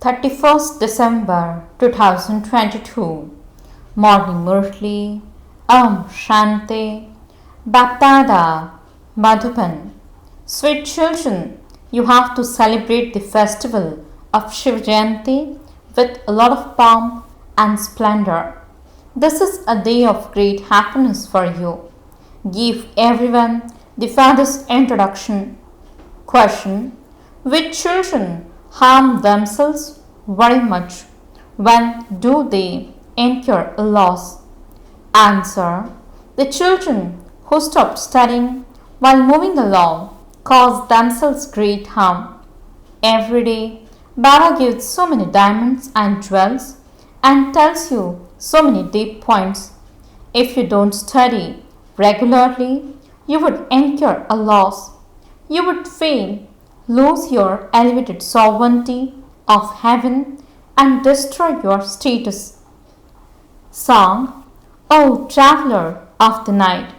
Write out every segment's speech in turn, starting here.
31st December 2022. Morning Murli. Shanti. BapDada. Madhuban. Sweet children, you have to celebrate the festival of Shiv Jayanti with a lot of pomp and splendor. This is a day of great happiness for you. Give everyone the father's introduction. Question: which children harm themselves very much? When do they incur a loss? Answer: the children who stop studying while moving along cause themselves great harm. Every day, Baba gives so many diamonds and jewels and tells you so many deep points. If you don't study regularly, you would incur a loss. You would fail, lose your elevated sovereignty of heaven, and destroy your status. Song: O traveler of the night,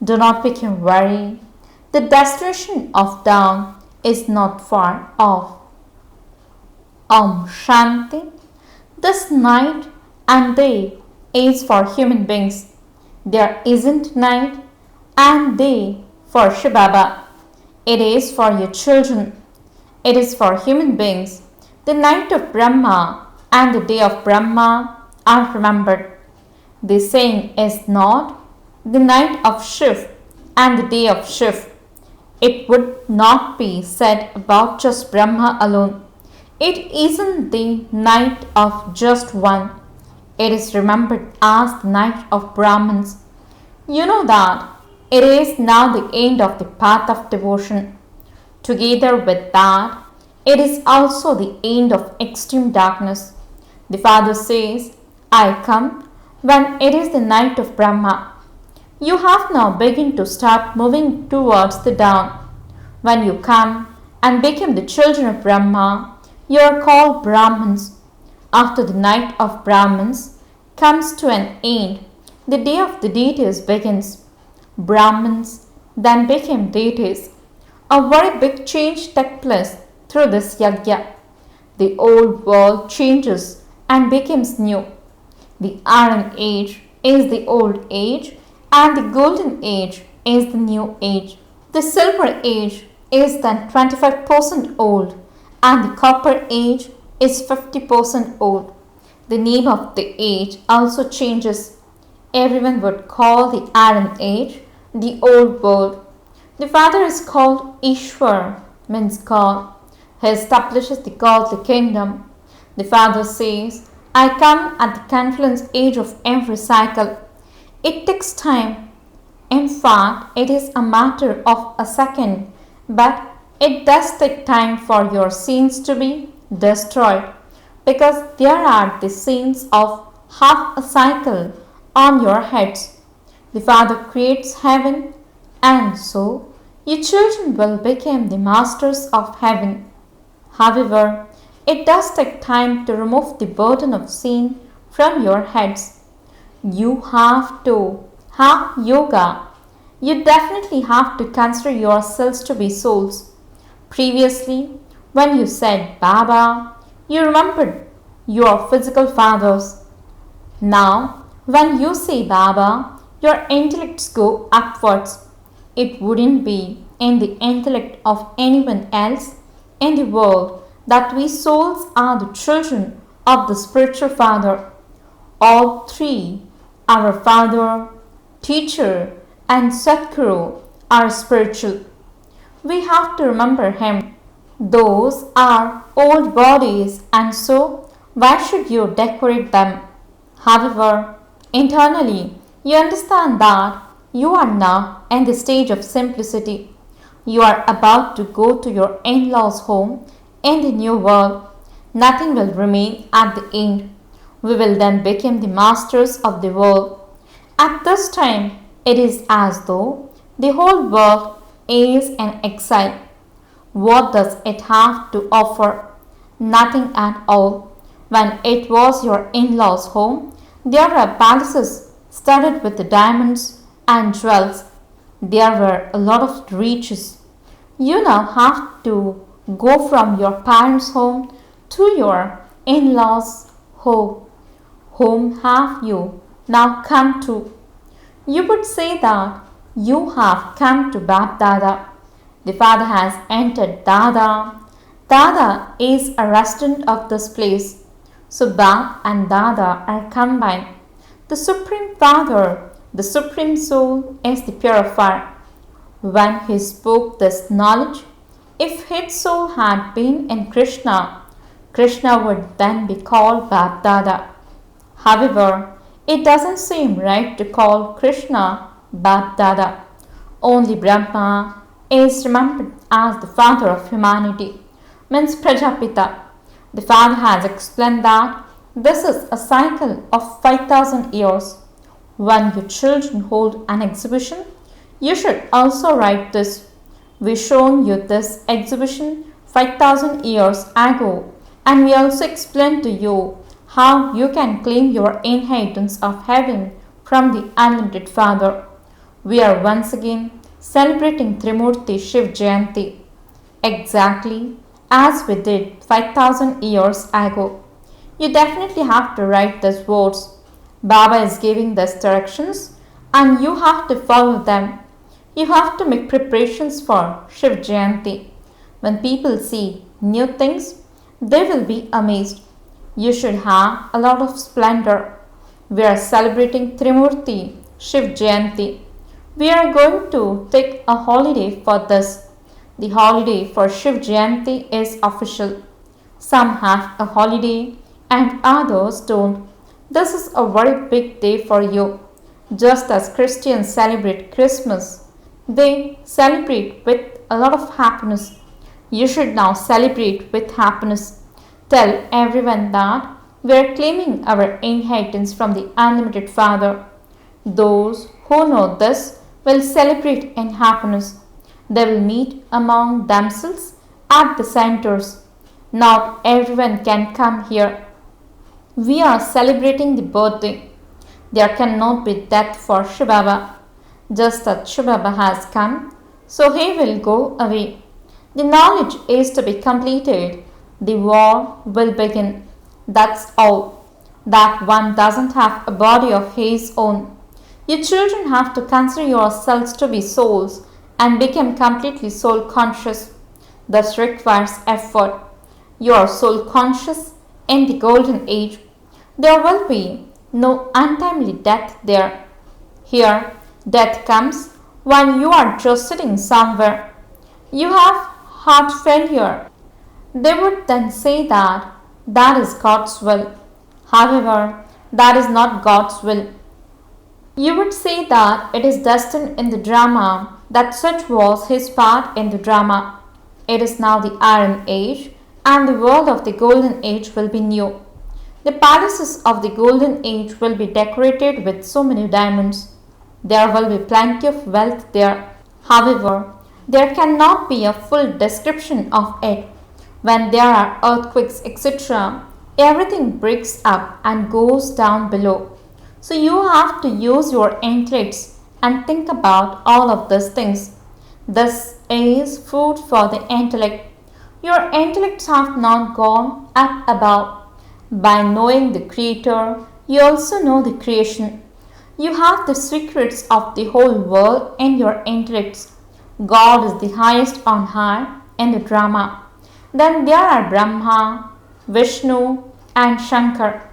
do not become weary. The destination of dawn is not far off. Shanti. This night and day is for human beings. There isn't night and day for shivbaba. It is for your children. It is for human beings. The night of Brahma and the day of Brahma are remembered. The saying is not the night of Shiv and the day of Shiv. It would not be said about just Brahma alone. It isn't the night of just one. It is remembered as the night of Brahmins. You know that it is now the end of the path of devotion. Together with that, it is also the end of extreme darkness. The Father says, I come when it is the night of Brahma. You have now begun to start moving towards the dawn. When you come and become the children of Brahma, you are called Brahmins. After the night of Brahmins comes to an end, the day of the deities begins. Brahmins then became deities. A very big change took place through this yajna. The old world changes and becomes new. The Iron Age is the old age and the Golden Age is the new age. The Silver Age is then 25% old and the Copper Age is 50% old. The name of the age also changes. Everyone would call the Iron Age the Old World. The Father is called Ishwar, means God. He establishes the godly kingdom. The Father says, I come at the confluence age of every cycle. It takes time. In fact, it is a matter of a second, but it does take time for your sins to be destroyed, because there are the sins of half a cycle on your heads. The Father creates heaven, and so your children will become the masters of heaven. However, it does take time to remove the burden of sin from your heads. You have to have yoga. You definitely have to consider yourselves to be souls. Previously, when you said Baba, you remembered your physical fathers. Now, when you say Baba, your intellects go upwards. It wouldn't be in the intellect of anyone else in the world that we souls are the children of the spiritual Father. All three, our Father, Teacher, and Sadguru, are spiritual. We have to remember Him. Those are old bodies, and so why should you decorate them? However, internally, you understand that you are now in the stage of simplicity. You are about to go to your in-laws' home in the new world. Nothing will remain at the end. We will then become the masters of the world. At this time, it is as though the whole world is in exile. What does it have to offer? Nothing at all. When it was your in-laws' home, there were palaces studded with the diamonds and jewels. There were a lot of riches. You now have to go from your parents' home to your in-laws, ho, whom have you now come to? You would say that you have come to BapDada. The Father has entered Dada. Dada is a resident of this place. So Bap and Dada are combined. The Supreme Father, the Supreme Soul, is the purifier. When he spoke this knowledge, if his soul had been in Krishna, Krishna would then be called BapDada. However, it doesn't seem right to call Krishna BapDada. Only Brahma is remembered as the father of humanity, means Prajapita. The Father has explained that this is a cycle of 5,000 years. When your children hold an exhibition, you should also write this. We shown you this exhibition 5,000 years ago, and we also explained to you how you can claim your inheritance of heaven from the unlimited Father. We are once again celebrating Trimurti Shiv Jayanti, exactly as we did 5,000 years ago. You definitely have to write these words. Baba is giving these directions and you have to follow them. You have to make preparations for Shiv Jayanti. When people see new things, they will be amazed. You should have a lot of splendor. We are celebrating Trimurti Shiv Jayanti. We are going to take a holiday for this. The holiday for Shiv Jayanti is official. Some have a holiday and others don't. This is a very big day for you. Just as Christians celebrate Christmas, they celebrate with a lot of happiness. You should now celebrate with happiness. Tell everyone that we are claiming our inheritance from the unlimited Father. Those who know this will celebrate in happiness. They will meet among themselves at the centers. Not everyone can come here. We are celebrating the birthday. There cannot be death for Shivbaba. Just that Shivbaba has come, so he will go away. The knowledge is to be completed. The war will begin. That's all. That one doesn't have a body of his own. You children have to consider yourselves to be souls and become completely soul conscious. This requires effort. You are soul conscious in the golden age. There will be no untimely death there. Here, death comes when you are just sitting somewhere. You have heart failure. They would then say that that is God's will. However, that is not God's will. You would say that it is destined in the drama, that such was his part in the drama. It is now the Iron Age, and the world of the Golden Age will be new. The palaces of the Golden Age will be decorated with so many diamonds. There will be plenty of wealth there. However, there cannot be a full description of it. When there are earthquakes, etc., everything breaks up and goes down below. So you have to use your intellects and think about all of these things. This is food for the intellect. Your intellects have not gone up above. By knowing the Creator, you also know the creation. You have the secrets of the whole world in your intellects. God is the highest on high in the drama. Then there are Brahma, Vishnu and Shankar.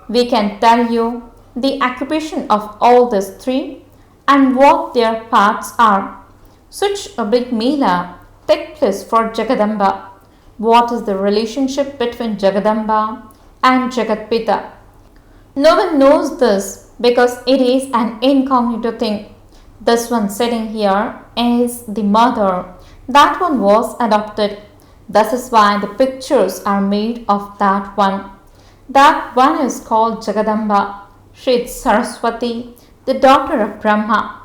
We can tell you the occupation of all these three and what their parts are. Such a big Mela takes place for Jagadamba. What is the relationship between Jagadamba and Jagatpita? No one knows this because it is an incognito thing. This one sitting here is the mother. That one was adopted. This is why the pictures are made of that one. That one is called Jagadamba. She is Saraswati, the daughter of Brahma.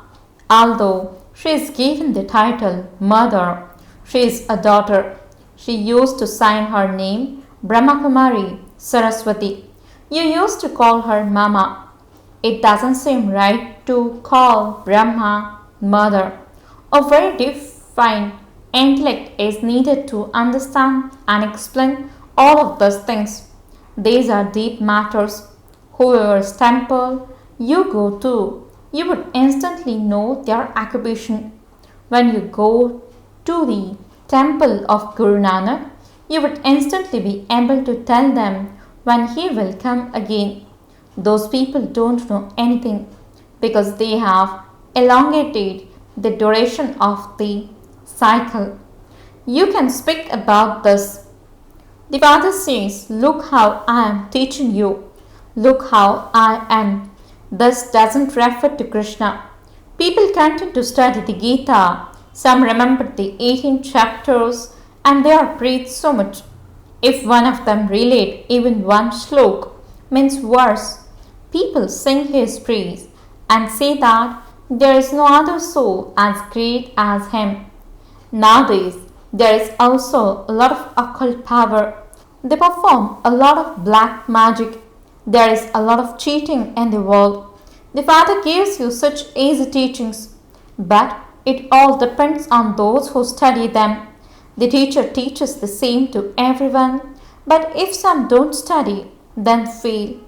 Although she is given the title Mother, she is a daughter. She used to sign her name Brahma Kumari Saraswati. You used to call her Mama. It doesn't seem right to call Brahma Mother. A very defined intellect is needed to understand and explain all of those things. These are deep matters. Whoever's temple you go to, you would instantly know their occupation. When you go to the temple of Guru Nanak, you would instantly be able to tell them when he will come again. Those people don't know anything because they have elongated the duration of the cycle. You can speak about this. The Father says, look how I am teaching you. Look how I am. This doesn't refer to Krishna. People continue to study the Gita. Some remember the 18 chapters and they are praised so much. If one of them relate even one shlok, means verse, people sing his praise and say that there is no other soul as great as him. Nowadays, there is also a lot of occult power. They perform a lot of black magic. There is a lot of cheating in the world. The Father gives you such easy teachings, but it all depends on those who study them. The teacher teaches the same to everyone, but if some don't study, then fail.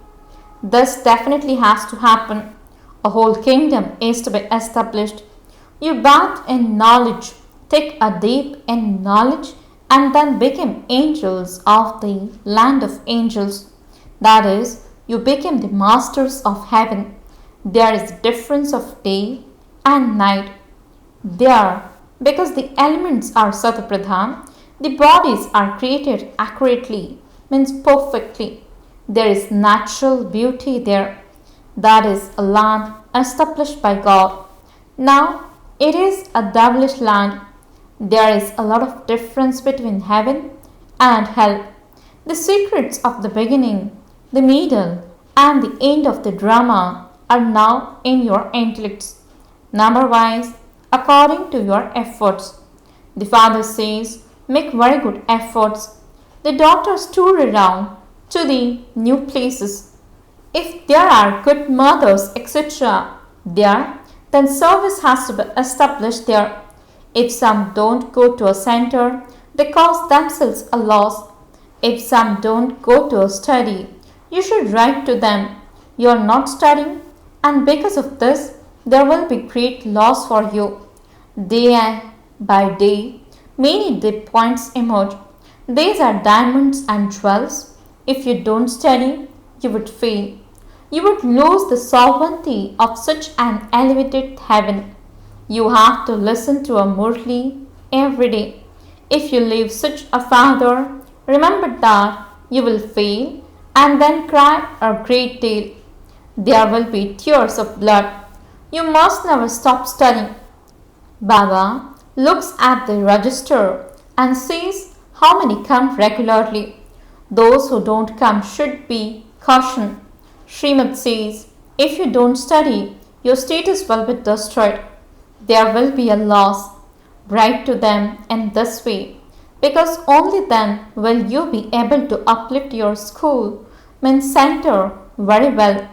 This definitely has to happen. A whole kingdom is to be established. You bathe in knowledge, take a dip in knowledge, and then become angels of the land of angels. That is, you become the masters of heaven. There is a difference of day and night. There, because the elements are Satapradhan, the bodies are created accurately, means perfectly. There is natural beauty there. That is a land established by God. Now, it is a devilish land. There is a lot of difference between heaven and hell. The secrets of the beginning, the middle, and the end of the drama are now in your intellects, number-wise, according to your efforts. The Father says, make very good efforts. The daughters tour around to the new places. If there are good mothers, etc., there, then service has to be established there. If some don't go to a center, they cause themselves a loss. If some don't go to a study, you should write to them, you are not studying, and because of this, there will be great loss for you. Day by day, many deep points emerge. These are diamonds and jewels. If you don't study, you would fail. You would lose the sovereignty of such an elevated heaven. You have to listen to a Murli every day. If you leave such a father, remember that you will fail and then cry a great deal. There will be tears of blood. You must never stop studying. Baba looks at the register and sees how many come regularly. Those who don't come should be cautioned. Srimad says, if you don't study, your status will be destroyed. There will be a loss. Write to them in this way, because only then will you be able to uplift your school, means center, very well.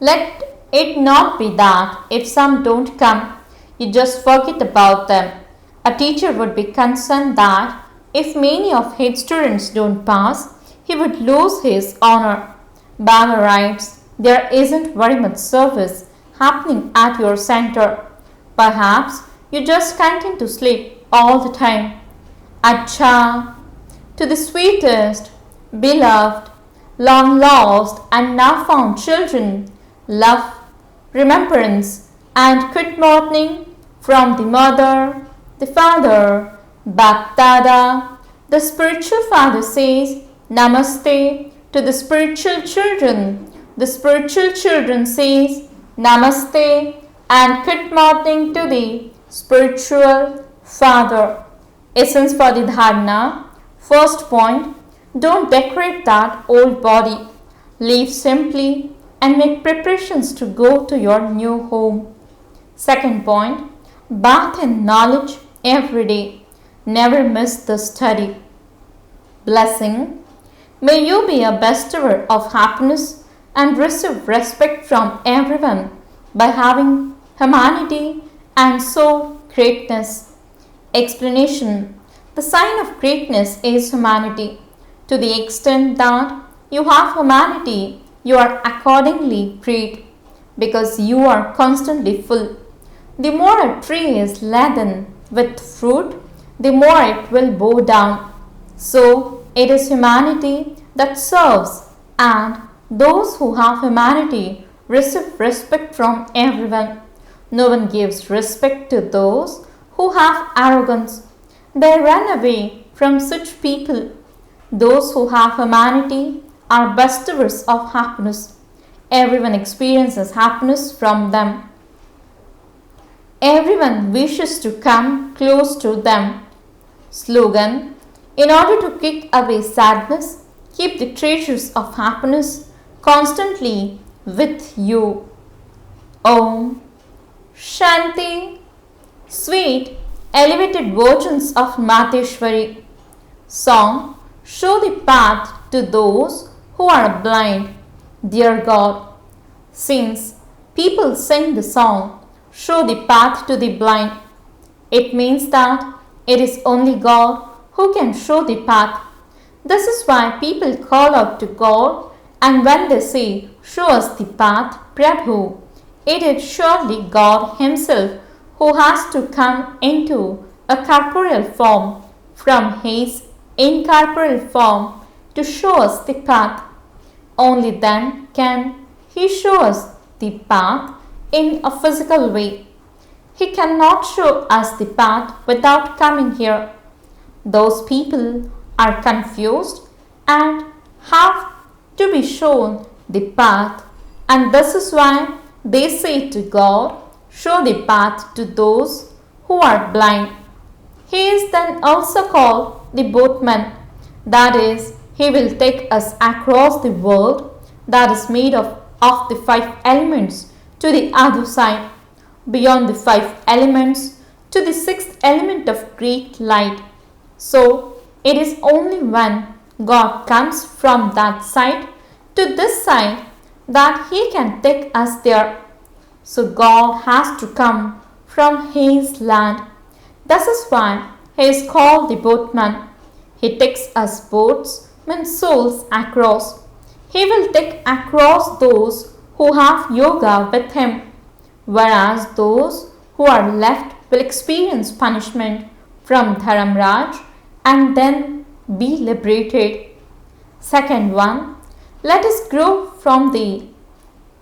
Let it not be that if some don't come, you just forget about them. A teacher would be concerned that if many of his students don't pass, he would lose his honor. Baba writes, there isn't very much service happening at your center. Perhaps you just continue to sleep all the time. Acha, to the sweetest, beloved, long lost and now found children, love, remembrance and good morning from the mother, the father, BapDada. The spiritual father says, Namaste to the spiritual children. The spiritual children says, Namaste and good morning to the spiritual father. Essence for the dharana. First point, don't decorate that old body. Live simply and make preparations to go to your new home. Second point, bath in knowledge every day. Never miss the study. Blessing. May you be a bestower of happiness and receive respect from everyone by having humanity and so greatness. Explanation. The sign of greatness is humanity. To the extent that you have humanity, you are accordingly freed, because you are constantly full. The more a tree is laden with fruit, the more it will bow down. So it is humanity that serves, and those who have humanity receive respect from everyone. No one gives respect to those who have arrogance. They run away from such people. Those who have humanity are bestowers of happiness. Everyone experiences happiness from them. Everyone wishes to come close to them. Slogan: in order to kick away sadness, keep the treasures of happiness constantly with you. Om Shanti. Sweet, elevated versions of Mateshwari. Song: show the path to those who are blind. Dear God, since people sing the song, show the path to the blind, it means that it is only God who can show the path. This is why people call out to God, and when they say, show us the path, Prabhu, it is surely God Himself who has to come into a corporeal form from His incorporeal form to show us the path. Only then can He show us the path in a physical way. He cannot show us the path without coming here. Those people are confused and have to be shown the path, and this is why they say to God, show the path to those who are blind. He is then also called the boatman, that is, He will take us across the world that is made of the 5 elements to the other side, beyond the 5 elements to the 6th element of great light. So it is only when God comes from that side to this side that He can take us there. So God has to come from His land. This is why He is called the boatman. He takes us boats when souls across. He will take across those who have yoga with Him, whereas those who are left will experience punishment from Dharamraj and then be liberated. Second one, let us grow from the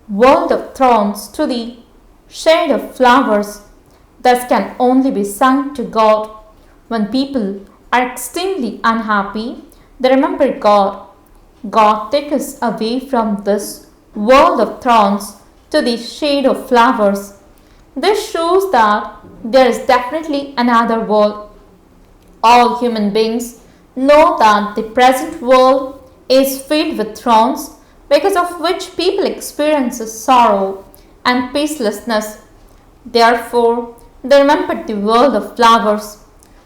world of thorns to the shade of flowers. This can only be sung to God. When people are extremely unhappy, they remember God. God takes us away from this world of thorns to the shade of flowers. This shows that there is definitely another world. All human beings know that the present world is filled with thorns, because of which people experience sorrow and peacelessness. Therefore, they remember the world of flowers.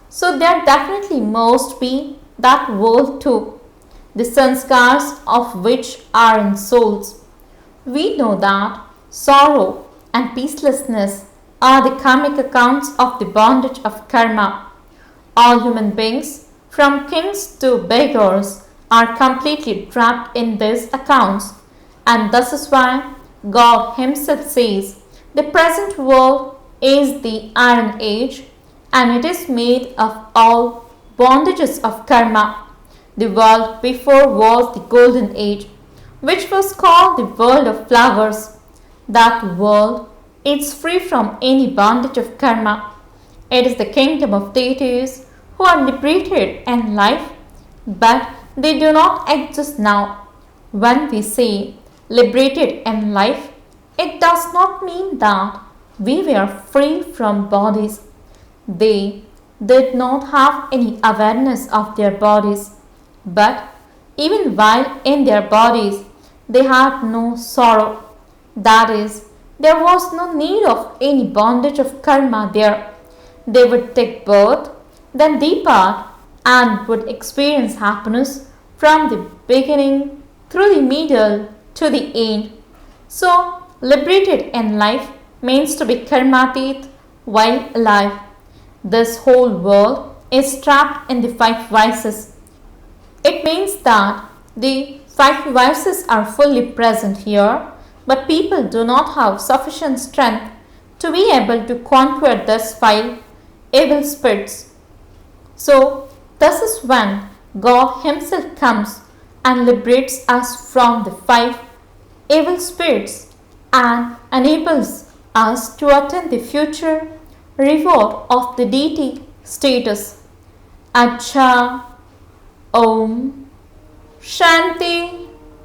So there definitely must be that world too, the sanskars of which are in souls. We know that sorrow and peacelessness are the karmic accounts of the bondage of karma. All human beings, from kings to beggars, are completely trapped in these accounts, and this is why God Himself says the present world is the Iron Age, and it is made of all bondages of karma. The world before was the Golden Age, which was called the world of flowers. That world is free from any bondage of karma. It is the kingdom of deities who are liberated in life, but they do not exist now. When we say liberated in life, it does not mean that we were free from bodies. They did not have any awareness of their bodies, but even while in their bodies, they had no sorrow. That is, there was no need of any bondage of karma there. They would take birth, then depart, and would experience happiness from the beginning through the middle to the end. So, liberated in life means to be karmatit while alive. This whole world is trapped in the 5 vices. It means that the 5 vices are fully present here, but people do not have sufficient strength to be able to conquer these 5 evil spirits. So, this is when God Himself comes and liberates us from the 5 evil spirits and enables us to attain the future reward of the deity status. Acha Om Shanti.